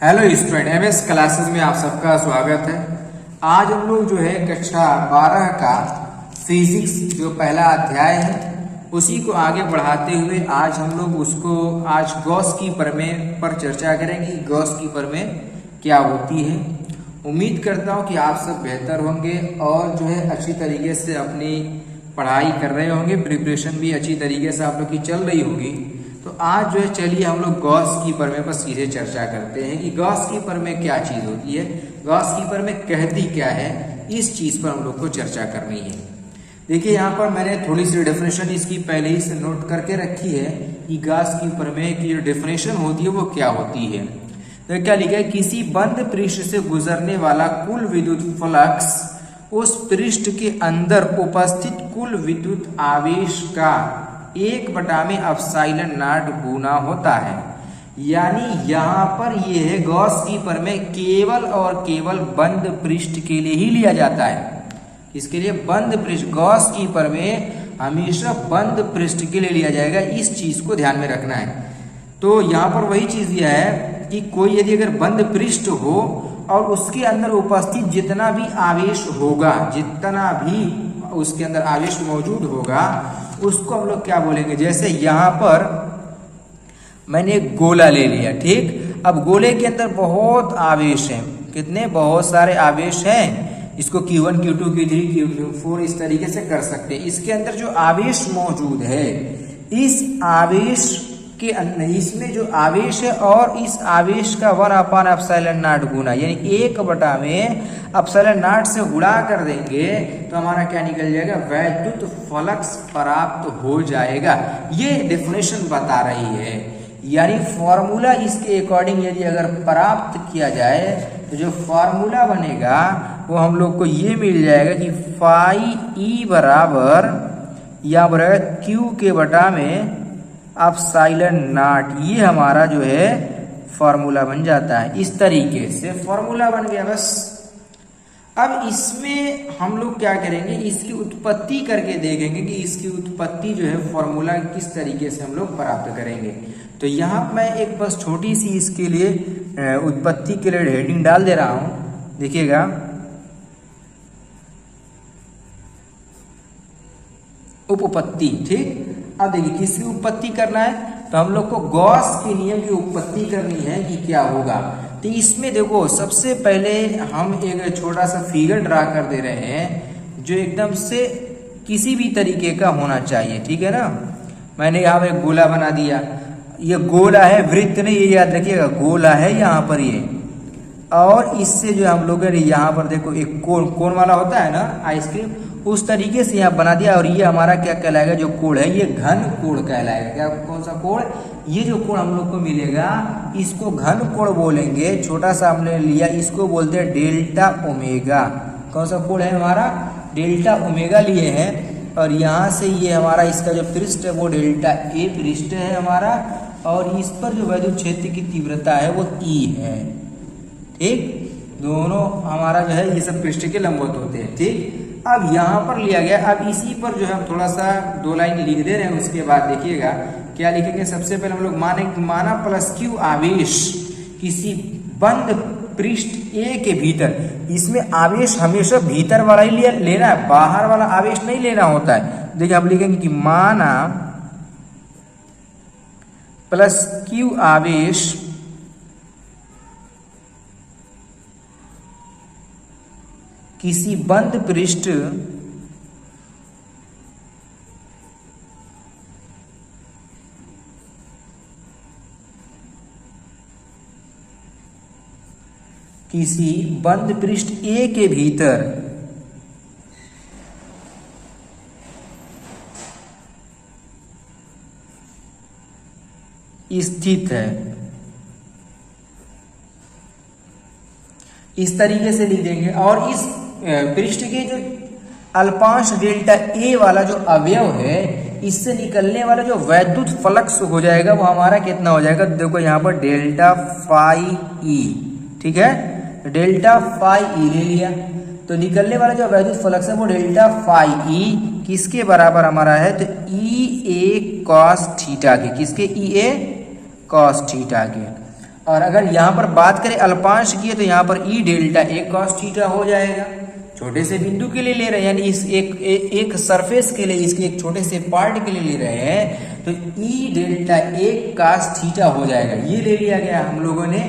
Hello student, MS classes में आप सबका स्वागत है। आज हम लोग जो है कक्षा 12 का फिजिक्स जो पहला अध्याय है उसी को आगे बढ़ाते हुए आज हम लोग आज गॉस की प्रमेय पर चर्चा करेंगे। गॉस की प्रमेय क्या होती है। उम्मीद करता हूँ कि आप सब बेहतर होंगे और जो है अच्छी तरीके से अपनी पढ़ाई कर रहे होंगे। प्रिपरेशन भी अच्छी तरीके से आप लोग की चल रही होगी। तो आज जो है चलिए हम लोग गॉस की प्रमेय पर सीधे चर्चा करते हैं कि गॉस की प्रमेय क्या चीज होती है, गॉस की प्रमेय कहती क्या है। इस चीज पर हम लोग को चर्चा करनी है। देखिए यहाँ पर मैंने थोड़ी सी डेफिनेशन इसकी पहले ही से नोट करके रखी है कि गॉस की प्रमेय की जो डेफिनेशन होती है वो क्या होती है। तो क्या लिखा है, किसी बंद पृष्ठ से गुजरने वाला कुल विद्युत फ्लक्स उस पृष्ठ के अंदर उपस्थित कुल विद्युत आवेश का 1/में एप्सिलॉन नॉट गुना होता है। यानी यहाँ पर यह है गॉस की प्रमेय केवल और केवल बंद पृष्ठ के लिए ही लिया जाता है। इसके लिए बंद पृष्ठ, गॉस की प्रमेय हमेशा बंद पृष्ठ के लिए लिया जाएगा। इस चीज को ध्यान में रखना है। तो यहाँ पर वही चीज दिया है कि कोई यदि अगर बंद पृष्ठ हो और उसके अंदर उपस्थित जितना भी आवेश होगा, जितना भी उसके अंदर आवेश मौजूद होगा उसको हम लोग क्या बोलेंगे। जैसे यहाँ पर मैंने एक गोला ले लिया, ठीक। अब गोले के अंदर बहुत आवेश हैं, कितने, बहुत सारे आवेश हैं। इसको Q1 Q2 Q3 Q4 इस तरीके से कर सकते हैं। इसके अंदर जो आवेश मौजूद है, इस आवेश के अंदर इसमें जो आवेश है और इस आवेश का 1/ε0 गुना यानी 1/में एप्सिलॉन नॉट से गुणा कर देंगे तो हमारा क्या निकल जाएगा, वैद्युत फ्लक्स प्राप्त हो जाएगा। ये डेफिनेशन बता रही है। यानी फॉर्मूला इसके अकॉर्डिंग यदि अगर प्राप्त किया जाए तो जो फॉर्मूला बनेगा वो हम लोग को ये मिल जाएगा कि फाई ई बराबर या बराबर क्यू के बटा में एप्सिलॉन नॉट। ये हमारा जो है फॉर्मूला बन जाता है। इस तरीके से फॉर्मूला बन गया बस। अब इसमें हम लोग क्या करेंगे, इसकी उत्पत्ति करके देखेंगे कि इसकी उत्पत्ति जो है फॉर्मूला किस तरीके से हम लोग प्राप्त करेंगे। तो यहाँ मैं एक बस छोटी सी इसके लिए उत्पत्ति के लिए हेडिंग डाल दे रहा हूँ, देखिएगा। उपपत्ति, ठीक। अब देखिए किसकी उत्पत्ति करना है, तो हम लोग को गॉस के नियम की उत्पत्ति करनी है कि क्या होगा। तो इसमें देखो सबसे पहले हम एक छोटा सा फिगर ड्रा कर दे रहे हैं जो एकदम से किसी भी तरीके का होना चाहिए, ठीक है ना। मैंने यहाँ पर एक गोला बना दिया। ये गोला है, वृत्त नहीं, ये याद रखिएगा, गोला है यहाँ पर ये। और इससे जो हम लोग यहाँ पर देखो एक कोण वाला होता है ना आइसक्रीम, उस तरीके से यहाँ बना दिया। और ये हमारा क्या कहलाएगा, जो कोण है ये घन कोण कहलाएगा। क्या, कौन सा कोण, ये जो कोण हम लोग को मिलेगा इसको घन कोण बोलेंगे। छोटा सा हमने लिया, इसको बोलते हैं डेल्टा ओमेगा। कौन सा कोण है हमारा, डेल्टा ओमेगा लिए हैं। और यहाँ से ये हमारा इसका जो पृष्ठ है वो डेल्टा ए पृष्ठ है हमारा। और इस पर जो वैद्युत क्षेत्र की तीव्रता है वो ई है, ठीक। दोनों हमारा जो है ये सब पृष्ठ के लंबवत होते हैं, ठीक। अब यहाँ पर लिया गया। अब इसी पर जो है हम थोड़ा सा 2 लाइन लिख दे रहे हैं। उसके बाद देखिएगा क्या लिखेंगे। सबसे पहले हम लोग माना प्लस क्यू आवेश किसी बंद पृष्ठ ए के भीतर। इसमें आवेश हमेशा भीतर वाला ही लेना है, बाहर वाला आवेश नहीं लेना होता है। देखिए हम लिखेंगे कि माना प्लस क्यू आवेश किसी बंद पृष्ठ किसी बंद पृष्ठ ए के भीतर स्थित है। इस तरीके से लिख देंगे। और इस पृष्ठ के जो अल्पांश डेल्टा ए वाला जो अवयव है, इससे निकलने वाला जो वैद्युत फ्लक्स हो जाएगा वो हमारा कितना हो जाएगा। देखो यहाँ पर डेल्टा फाई ई, ठीक है, डेल्टा फाई ई ले लिया। तो निकलने वाला जो वैद्युत फ्लक्स है वो डेल्टा फाई ई किसके बराबर हमारा है, तो ई ए कॉस थीटा के। किसके, ई ए कॉस थीटा के। और अगर यहाँ पर बात करें अल्पांश की तो यहाँ पर ई डेल्टा ए कॉस थीटा हो जाएगा। छोटे से बिंदु के लिए ले रहे हैं, यानी इस एक सरफेस के लिए, इसके एक छोटे से पार्ट के लिए ले रहे हैं, तो ई डेल्टा ए कॉस थीटा हो जाएगा। ये ले लिया गया हम लोगों ने।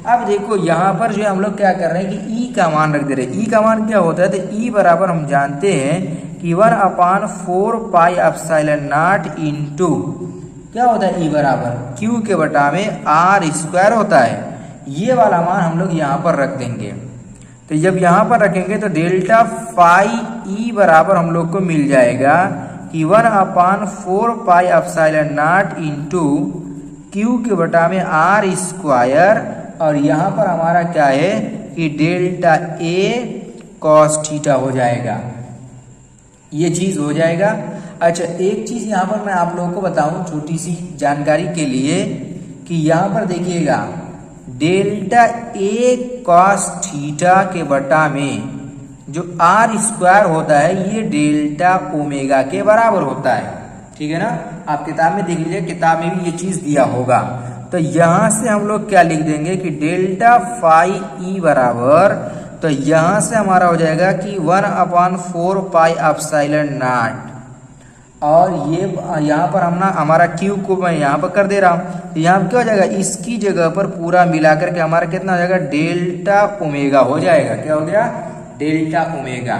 अब देखो यहाँ पर जो है हम लोग क्या कर रहे हैं कि ई का मान रख दे रहे हैं। ई का मान क्या होता है, तो ई बराबर हम जानते हैं कि 1/4 पाई एप्सिलॉन नॉट इनटू क्या होता है, ई बराबर क्यू के बटा में आर स्क्वायर होता है। ये वाला मान हम लोग यहाँ पर रख देंगे। तो जब यहाँ पर रखेंगे तो डेल्टा फाई ई बराबर हम लोग को मिल जाएगा कि 1/4 pi epsilon not into Q के बटा में आर स्क्वायर, और यहाँ पर हमारा क्या है कि डेल्टा ए कॉस थीटा हो जाएगा। ये चीज हो जाएगा। अच्छा, एक चीज यहाँ पर मैं आप लोगों को बताऊं छोटी सी जानकारी के लिए कि यहाँ पर देखिएगा डेल्टा ए कॉस थीटा के बटा में जो आर स्क्वायर होता है ये डेल्टा ओमेगा के बराबर होता है। ठीक है ना, आप किताब में देख लीजिए, किताब में भी ये चीज दिया होगा। तो यहां से हम लोग क्या लिख देंगे कि डेल्टा फाई ई बराबर, तो यहां से हमारा हो जाएगा कि 1/4 पाई एप्सिलॉन नॉट, और ये यहाँ पर हम ना हमारा क्यू को मैं यहाँ पर कर दे रहा हूँ। तो यहाँ पर क्या हो जाएगा, इसकी जगह पर पूरा मिलाकर के हमारा कितना हो जाएगा, डेल्टा ओमेगा हो जाएगा। क्या हो गया, डेल्टा ओमेगा।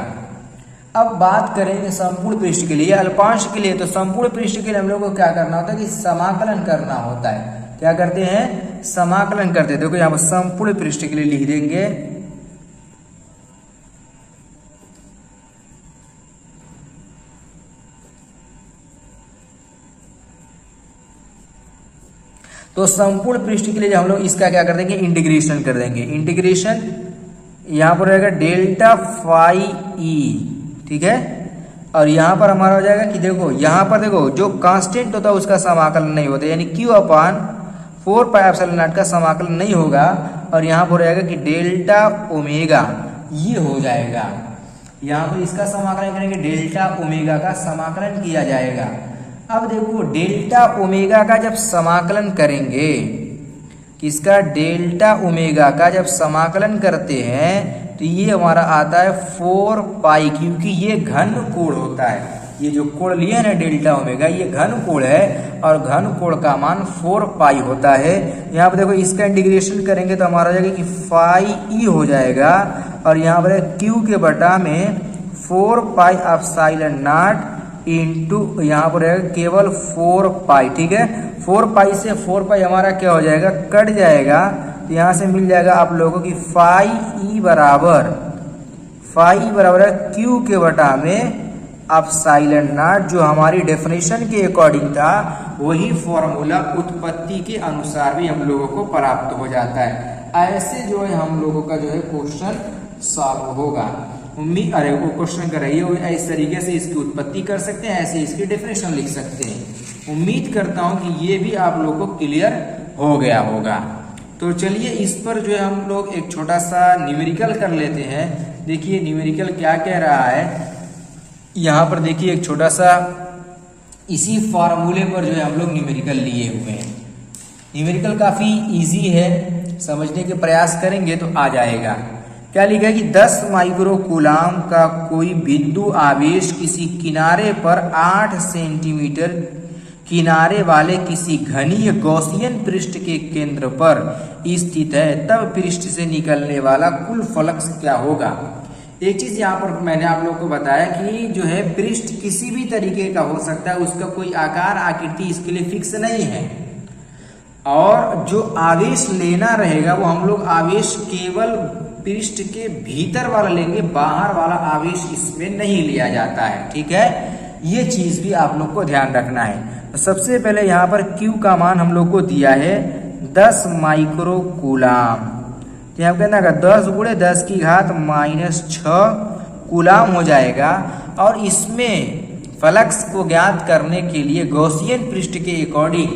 अब बात करेंगे संपूर्ण पृष्ठ के लिए, अल्पांश के लिए। तो संपूर्ण पृष्ठ के लिए हम लोग को क्या करना होता है कि समाकलन करना होता है। क्या करते हैं, समाकलन करते हैं। देखो यहाँ पर संपूर्ण पृष्ठ के लिए लिख देंगे तो संपूर्ण पृष्ठ के लिए हम लोग इसका क्या कर देंगे, इंटीग्रेशन कर देंगे। इंटीग्रेशन यहाँ पर रहेगा डेल्टा फाई ई, ठीक है। और यहाँ पर हमारा हो जाएगा कि देखो यहाँ पर देखो जो कांस्टेंट होता है उसका समाकलन नहीं होता, यानी Q/4 पाई एप्सिलॉन नॉट का समाकलन नहीं होगा। और यहाँ पर रहेगा कि डेल्टा ओमेगा, ये हो जाएगा। यहाँ पर इसका समाकलन करेंगे, डेल्टा ओमेगा का समाकलन किया जाएगा। अब देखो डेल्टा ओमेगा का जब समाकलन करेंगे, किसका, डेल्टा ओमेगा का जब समाकलन करते हैं तो ये हमारा आता है 4 पाई, क्योंकि ये घन कोण होता है। ये जो कोण लिया ना डेल्टा ओमेगा, ये घन कोण है और घन कोण का मान 4 पाई होता है। यहाँ पर देखो इसका इंटीग्रेशन करेंगे तो हमारा हो जाएगा कि फाई ई हो जाएगा, और यहाँ पर क्यू के बटा में 4 पाई एप्सिलॉन नॉट इंटू यहाँ पर रहेगा केवल 4 पाई, ठीक है। 4 पाई से 4 पाई हमारा क्या हो जाएगा, कट जाएगा। तो यहाँ से मिल जाएगा आप लोगों की फाई ई बराबर है क्यू के बटा में एप्सिलॉन नॉट, जो हमारी डेफिनेशन के अकॉर्डिंग था वही फॉर्मूला उत्पत्ति के अनुसार भी हम लोगों को प्राप्त हो जाता है। ऐसे जो है हम लोगों का जो है क्वेश्चन सॉल्व होगा। उम्मीद वो क्वेश्चन कर रही है इस तरीके से इसकी उत्पत्ति कर सकते हैं, ऐसे इसकी डेफिनेशन लिख सकते हैं। उम्मीद करता हूं कि ये भी आप लोगों को क्लियर हो गया होगा। तो चलिए इस पर जो है हम लोग एक छोटा सा न्यूमेरिकल कर लेते हैं। देखिए न्यूमेरिकल क्या कह रहा है, यहाँ पर देखिए एक छोटा सा इसी फॉर्मूले पर जो है हम लोग न्यूमेरिकल लिए हुए हैं। न्यूमेरिकल काफी इजी है, समझने के प्रयास करेंगे तो आ जाएगा। क्या लिखा है कि 10 माइक्रो कूलाम का कोई बिंदु आवेश किसी किनारे पर 8 सेंटीमीटर किनारे वाले किसी घनीय गॉसियन पृष्ठ के केंद्र पर स्थित है, तब पृष्ठ से निकलने वाला कुल फ्लक्स क्या होगा। एक चीज यहाँ पर मैंने आप लोगों को बताया कि जो है पृष्ठ किसी भी तरीके का हो सकता है, उसका कोई आकार आकृति इसके लिए फिक्स नहीं है। और जो आवेश लेना रहेगा वो हम लोग आवेश केवल पृष्ठ के भीतर वाला लेंगे, बाहर वाला आवेश इसमें नहीं लिया जाता है, ठीक है। ये चीज भी आप लोग को ध्यान रखना है। तो सबसे पहले यहाँ पर Q का मान हम लोग को दिया है 10 माइक्रो कूलाम। तो यहाँ कहना है 10 × 10⁻⁻6 कूलाम हो जाएगा। और इसमें फ्लक्स को ज्ञात करने के लिए गॉसियन पृष्ठ के अकॉर्डिंग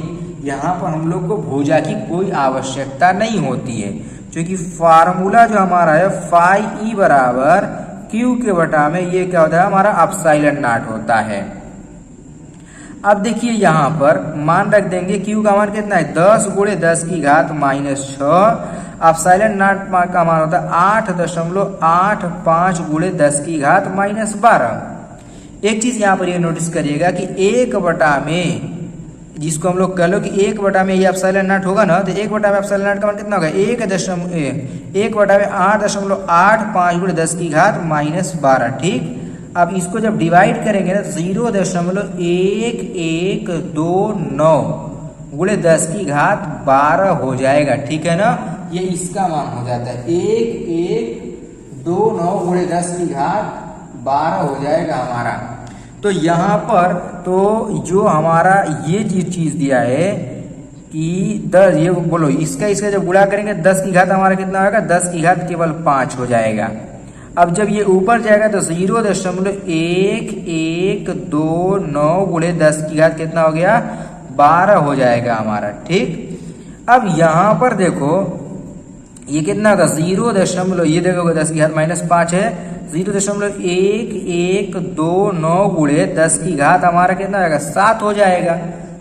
यहाँ पर हम लोग को भुजा की कोई आवश्यकता नहीं होती है, क्योंकि फार्मूला जो हमारा है फाई ई बराबर क्यू के बटा में ये क्या होता है, हमारा एप्सिलॉन नॉट होता है। अब देखिए यहाँ पर मान रख देंगे क्यू का मान कितना है 10 गुणे 10 की घात -6। अब साइलेंट नॉट का मान होता है 8.85 गुणे 10 की घात -12। एक चीज यहाँ पर ये नोटिस करिएगा कि 1 में जिसको हम लोग कह लो कि 1 में ये एप्सिलॉन नॉट होगा ना, तो 1 में एप्सिलॉन नॉट का मान कितना होगा 1/8.85 गुणे 10 की घात -12। ठीक, अब इसको जब डिवाइड करेंगे ना 0.1129 गुणे 10 की घात 12 हो जाएगा। ठीक है ना, ये इसका मान हो जाता है 1129 गुणे 10 की घात 12 हो जाएगा हमारा। तो यहाँ पर तो जो हमारा ये चीज दिया है कि 10, ये बोलो इसका जब गुणा करेंगे 10 की घात हमारा कितना होगा 10 की घात केवल 5 हो जाएगा। अब जब ये ऊपर जाएगा तो 0.1129 गुणे 10 की घात कितना हो गया 12 हो जाएगा हमारा। ठीक, अब यहाँ पर देखो ये कितना होगा 0. ये देखोगे 10 की घात -5 है, 0.1129 गुणे 10 की घात हमारा कितना आएगा 7 हो जाएगा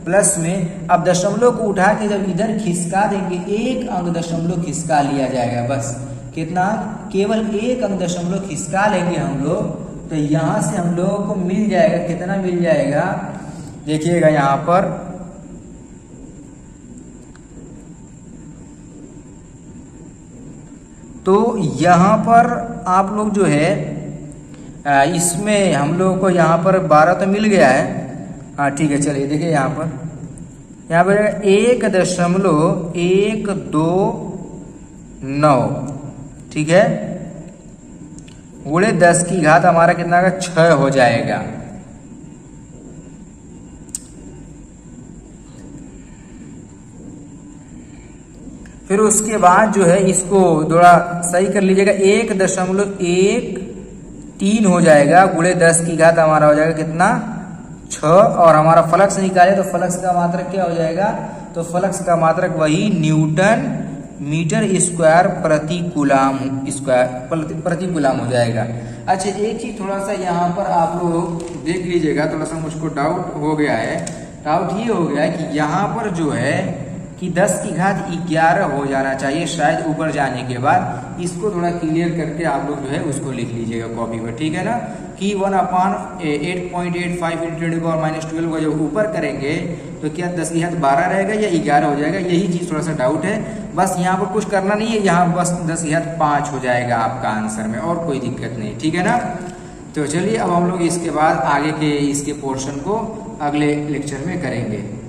प्लस में। अब दशमलव को उठा के जब इधर खिसका देंगे 1 अंक दशमलव खिसका लिया जाएगा, बस कितना केवल 1 अंक दशमलव खिसका लेंगे हम लोग, तो यहां से हम लोगों को मिल जाएगा कितना मिल जाएगा, देखिएगा यहाँ पर तो यहाँ पर आप लोग जो है इसमें हम लोगों को यहाँ पर 12 तो मिल गया है। हाँ ठीक है, चलिए देखिए यहाँ पर 1.129 ठीक है गुणे 10 की घात हमारा कितना का 6 हो जाएगा। फिर उसके बाद जो है इसको थोड़ा सही कर लीजिएगा 1.13 हो जाएगा गुणे 10 की घात हमारा हो जाएगा कितना 6, और हमारा फ्लक्स निकाले तो फ्लक्स का मात्रक क्या हो जाएगा, तो फ्लक्स का मात्रक वही न्यूटन मीटर स्क्वायर प्रति कूलाम हो जाएगा। अच्छा एक चीज थोड़ा सा यहाँ पर आप लोग देख लीजिएगा, थोड़ा सा मुझको डाउट हो गया है। डाउट ये हो गया है कि यहाँ पर जो है कि 10 की घात 11 हो जाना चाहिए शायद ऊपर जाने के बाद, इसको थोड़ा क्लियर करके आप लोग जो है उसको लिख लीजिएगा कॉपी पर, ठीक है ना, कि 1/8.85 × 10⁻12 को जब ऊपर करेंगे तो क्या 10 की घात 12 रहेगा या 11 हो जाएगा, यही चीज़ थोड़ा सा डाउट है। बस यहाँ पर कुछ करना नहीं है, यहाँ बस 10 की घात 5 हो जाएगा आपका आंसर में, और कोई दिक्कत नहीं, ठीक है ना। तो चलिए अब हम लोग इसके बाद आगे के इसके पोर्शन को अगले लेक्चर में करेंगे।